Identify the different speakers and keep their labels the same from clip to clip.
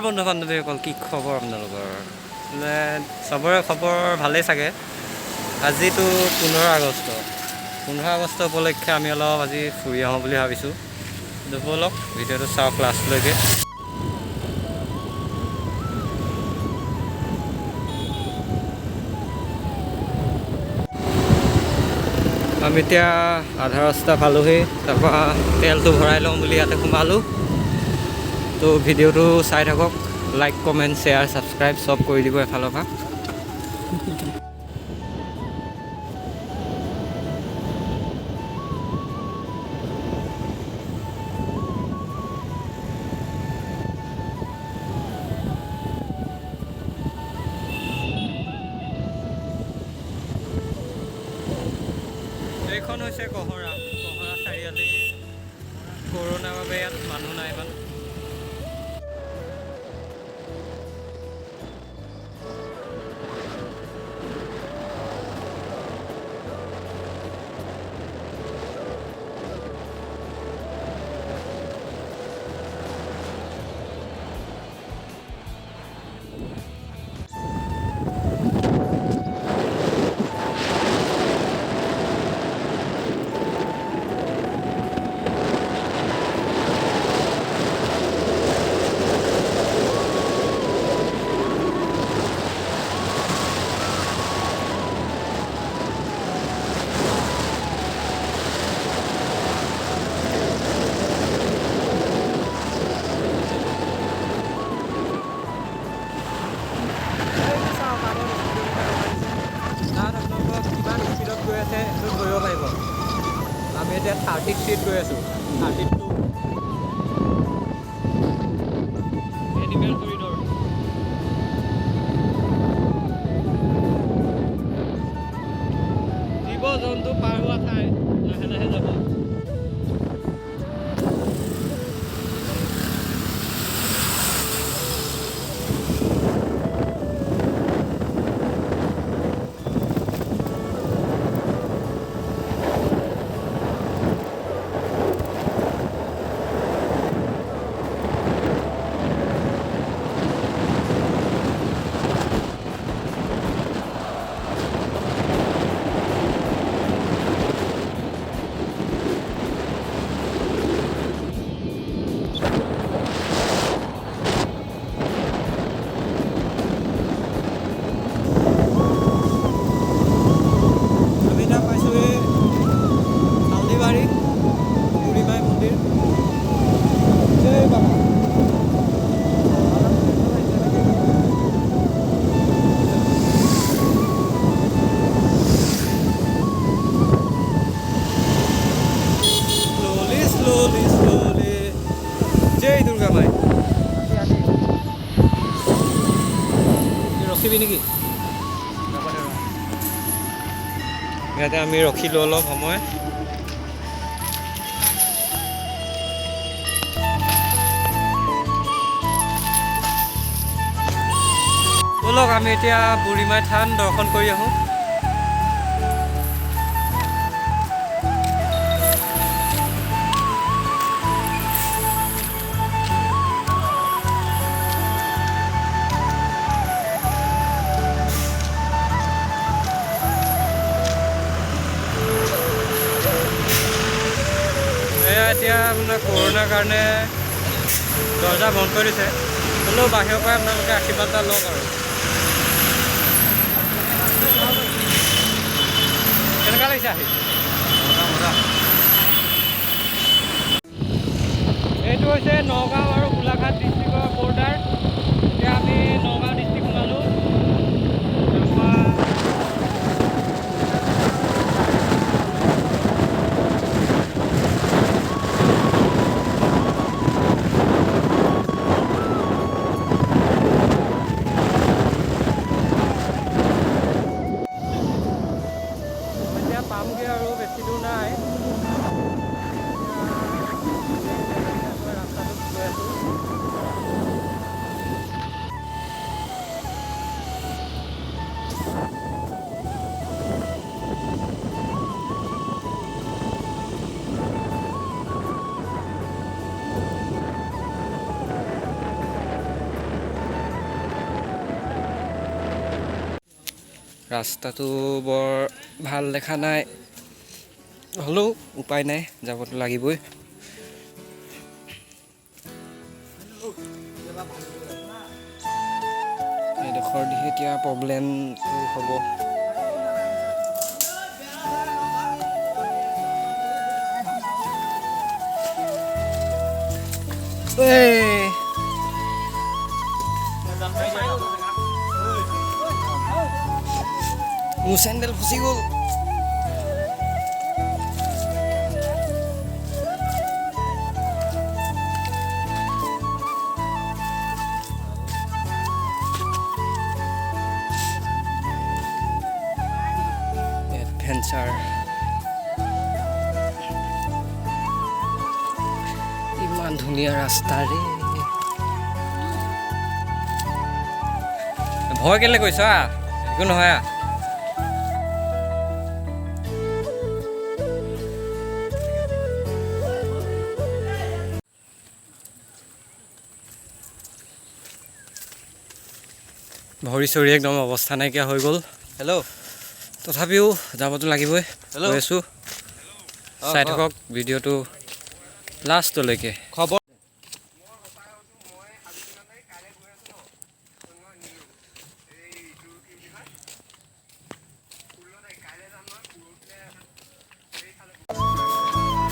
Speaker 1: বন্ধু বান্ধৱীসকল, কি খবৰ আপোনালোকৰ? চবৰে খবৰ ভালেই চাগে। আজিতো 15 আগষ্ট উপলক্ষে আমি অলপ আজি ফুৰি আহোঁ বুলি ভাবিছোঁ। ব'লক ভিডিঅ'টো চাওঁ ক্লাছলৈকে। আমি এতিয়া আধা ৰাস্তা পালোহি, তাৰপৰা তেলটো ভৰাই লওঁ বুলি ইয়াতে সোমালোঁ। তো ভিডিঅ'টো চাই থাকক, লাইক কমেণ্ট শ্বেয়াৰ ছাবস্ক্ৰাইব চব কৰি দিব এফালৰ পৰা। এইখন হৈছে কহৰা চাৰিআলি। কৰোণাৰ বাবে ইয়াত মানুহ নাই ইমান। ধৰিব পাৰিব। আমি এতিয়া 33 গৈ আছোঁ। 32 এনিমেল কৰিডৰ। জীৱ জন্তু পাৰ হোৱা ঠাই, লাহে লাহে যাব। জয় দুৰ্গা মাই। ৰখিবি নেকি? ইয়াতে আমি ৰখিলোঁ অলপ সময়। ব'লক আমি এতিয়া বুঢ়ীমাই থান দৰ্শন কৰি আহোঁ। এতিয়া আপোনাৰ কৰোণাৰ কাৰণে দৰ্জা বন্ধ কৰি দিছে, হ'লেও বাহিৰৰ পৰাই আপোনালোকে আশীৰ্বাদ এটা লওক আৰু। কেনেকুৱা লাগিছে আহি? মজা। এইটো হৈছে নগাঁও আৰু গোলাঘাট ডিষ্ট্ৰিক্টৰ বৰ্ডাৰ। এতিয়া আমি নগাঁও ডিষ্ট্ৰিক্ট সোমালোঁ। পামগৈ আৰু বেছি দূৰ নাই। ৰাস্তাটোত গৈ আছোঁ। ৰাস্তাটো বৰ ভাল দেখা নাই, হ'লেও উপায় নাই, যাবতো লাগিবই। এইডোখৰ দিশে এতিয়া প্ৰব্লেম হ'ব। মোৰ চেণ্ডেল ফুচি গ'ল। এডভেঞ্চাৰ ইমান ধুনীয়া ৰাস্তা ৰে। ভয় কেলে কৈছ? একো নহয়। ভৰি চৰি একদম অৱস্থা নাইকিয়া হৈ গ'ল। হেল্ল', তথাপিও যাবতো লাগিবই। গৈ আছোঁ, চাই থাকক ভিডিঅ'টো লাষ্টলৈকে। খবৰ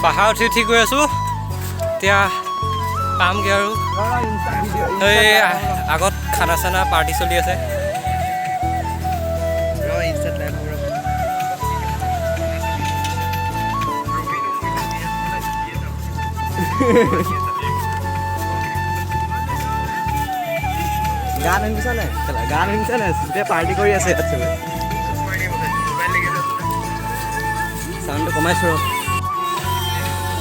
Speaker 1: পাহাৰ উঠি উঠি গৈ আছোঁ, এতিয়া পামগৈ আৰু। এই আগত খানা চানা পাৰ্টি চলি আছে।
Speaker 2: গান শুনিছা নাই? গান শুনিছা নাই? এতিয়া পাৰ্টি কৰি আছে ইয়াত চবে। চাউণ্ডটো কমাইছো ৰ।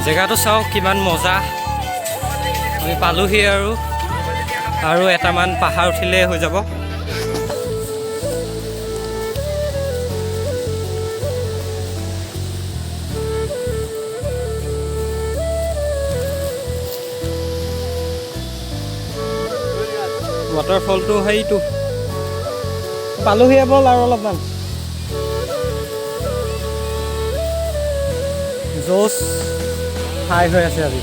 Speaker 1: জেগাটো চাওক কিমান মজা। আমি পালোহি আৰু এটামান পাহাৰ উঠিলে হৈ যাব। ৱাটাৰফলটো সেইটো পালোহি বল আৰু অলপমান। জোচ হাই হৈ আছে আজি।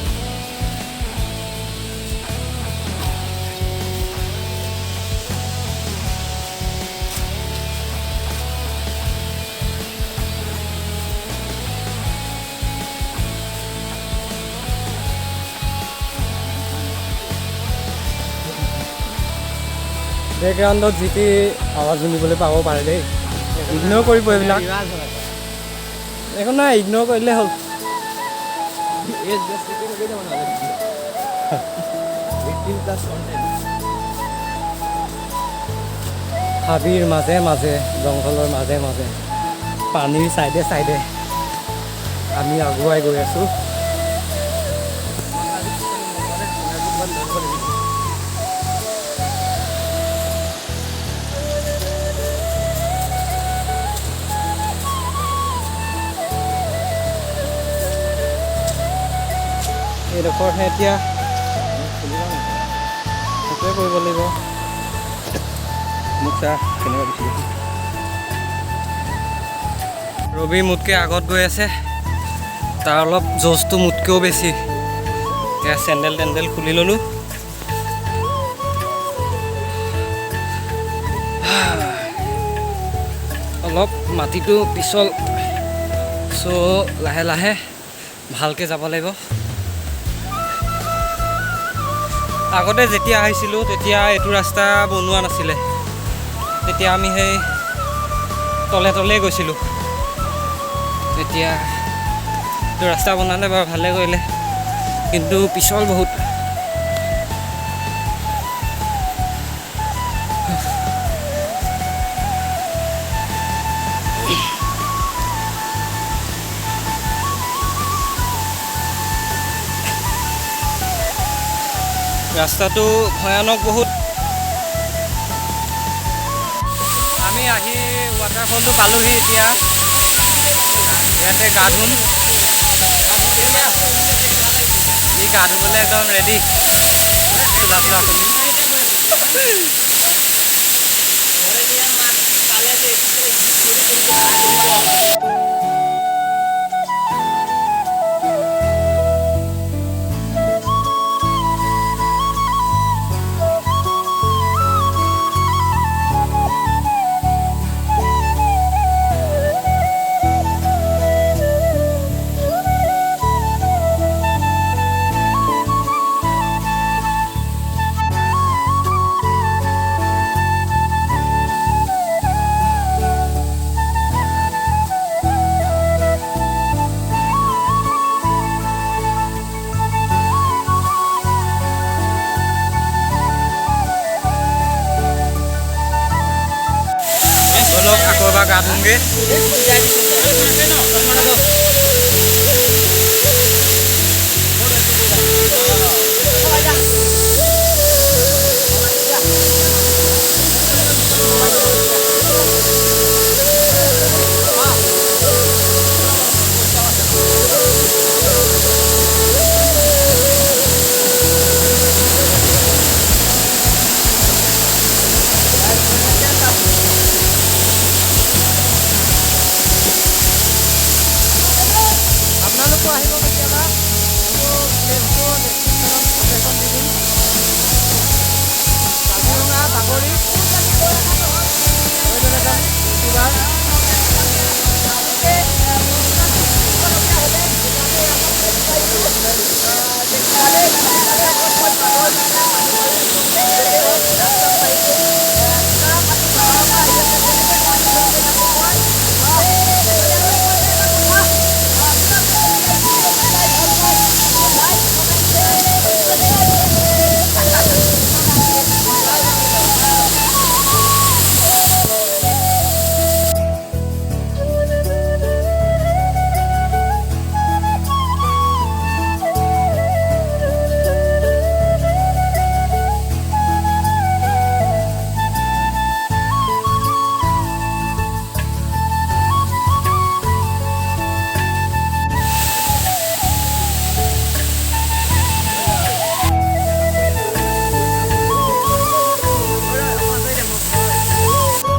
Speaker 1: বেকগ্ৰাউণ্ডত যি টি আৱাজ শুনিবলৈ পাব পাৰে দেই, ইগন'ৰ কৰিব এইবিলাক। একো নাই, ইগন'ৰ কৰিলে হ'ল। হাবিৰ মাজে মাজে, জংঘলৰ মাজে মাজে, পানীৰ চাইডে চাইডে আমি আগুৱাই গৈ আছোঁ। এইডোখৰহে এতিয়া সেইটোৱে কৰিব লাগিব।
Speaker 2: মোক চা কেনেকুৱা গুচি গৈছে।
Speaker 1: ৰবি মোতকৈ আগত গৈ আছে, তাৰ অলপ জ'চটো মোতকৈও বেছি। এতিয়া চেণ্ডেল টেণ্ডেল খুলি ল'লোঁ। অলপ মাটিটো পিছল, চ' লাহে লাহে ভালকৈ যাব লাগিব। আগতে যেতিয়া আহিছিলোঁ তেতিয়া এইটো ৰাস্তা বনোৱা নাছিলে, তেতিয়া আমি সেই তলে তলে গৈছিলোঁ। এতিয়া এইটো ৰাস্তা বনালে বাৰু ভালে কৰিলে, কিন্তু পিছল বহুত। ৰাস্তাটো ভয়ানক বহুত। আমি আহি ৱাটাৰফলটো পালোহি, এতিয়া ইয়াতে গা ধুম। ই গা ধুবলৈ একদম ৰেডি। বলক আকৌ এবাৰ গা ধুমগৈ।
Speaker 2: আপোনালোকো আহিব কেতিয়াবা প্লেচটো দি দিম কাজিৰঙা বাগৰি ইউটিউবাৰ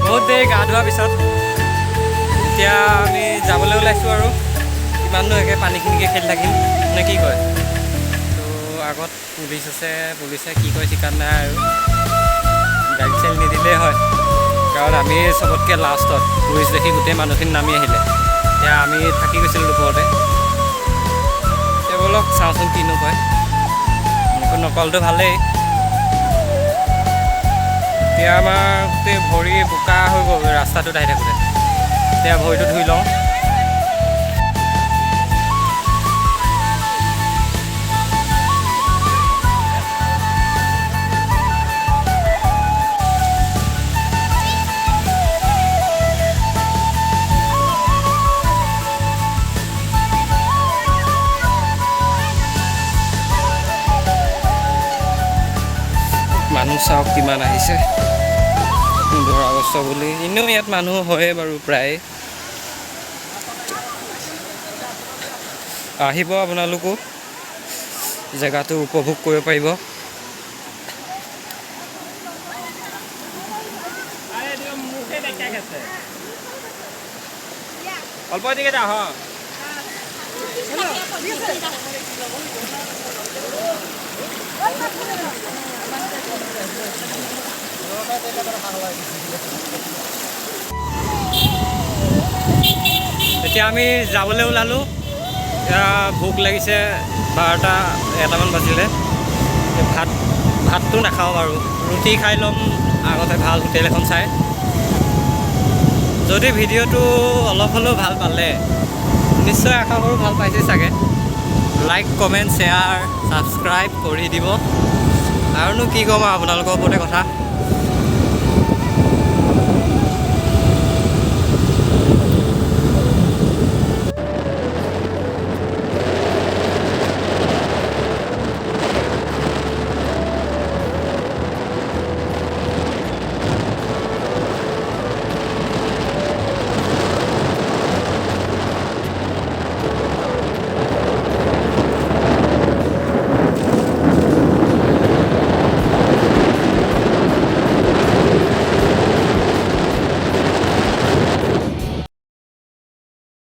Speaker 1: বহুত দেৰি গা ধোৱাৰ পিছত এতিয়া আমি যাবলৈ ওলাইছোঁ আৰু কিমাননো একে পানীখিনিকে খেলি থাকিম নে কি কয়। তো আগত পুলিচ আছে, পুলিচে কি কয় ঠিকান নাই আৰু গাড়ী চাড়ী নিদিলেই হয়, কাৰণ আমি চবতকৈ লাষ্টত পুলিচ দেখি গোটেই মানুহখিনি নামি আহিলে। এতিয়া আমি থাকি গৈছিলোঁ ওপৰতে। এতিয়া ব'লক চাওঁচোন কিনো কয়। নকলটো ভালেই। এতিয়া আমাৰ গোটেই ভৰি বোকা হৈ গ'ল ৰাস্তাটোত আহি থাকোঁতে। এতিয়া ভৰিটো ধুই লওঁ। মানুহ চাওক কিমান আহিছে 15 আগষ্ট বুলি। এনেও ইয়াত মানুহ হয়ে বাৰু প্ৰায়। আহিব আপোনালোকো, জেগাটো উপভোগ কৰিব পাৰিব। অল্প দিকে যা হ এতিয়া আমি যাবলৈ ওলালোঁ। এতিয়া ভোক লাগিছে, 12-1মান বাজিলে। ভাতটো নাখাওঁ বাৰু, ৰুটি খাই ল'ম আগতে ভাল হোটেল এখন চাই। যদি ভিডিঅ'টো অলপ হ'লেও ভাল পালে, নিশ্চয় আশা কৰোঁ ভাল পাইছে চাগে। লাইক, কমেণ্ট, শ্বেয়াৰ, ছাবস্ক্ৰাইব কৰি দিব। আৰুনো কি ক'ম আৰু আপোনালোকৰ ওপৰতে কথা।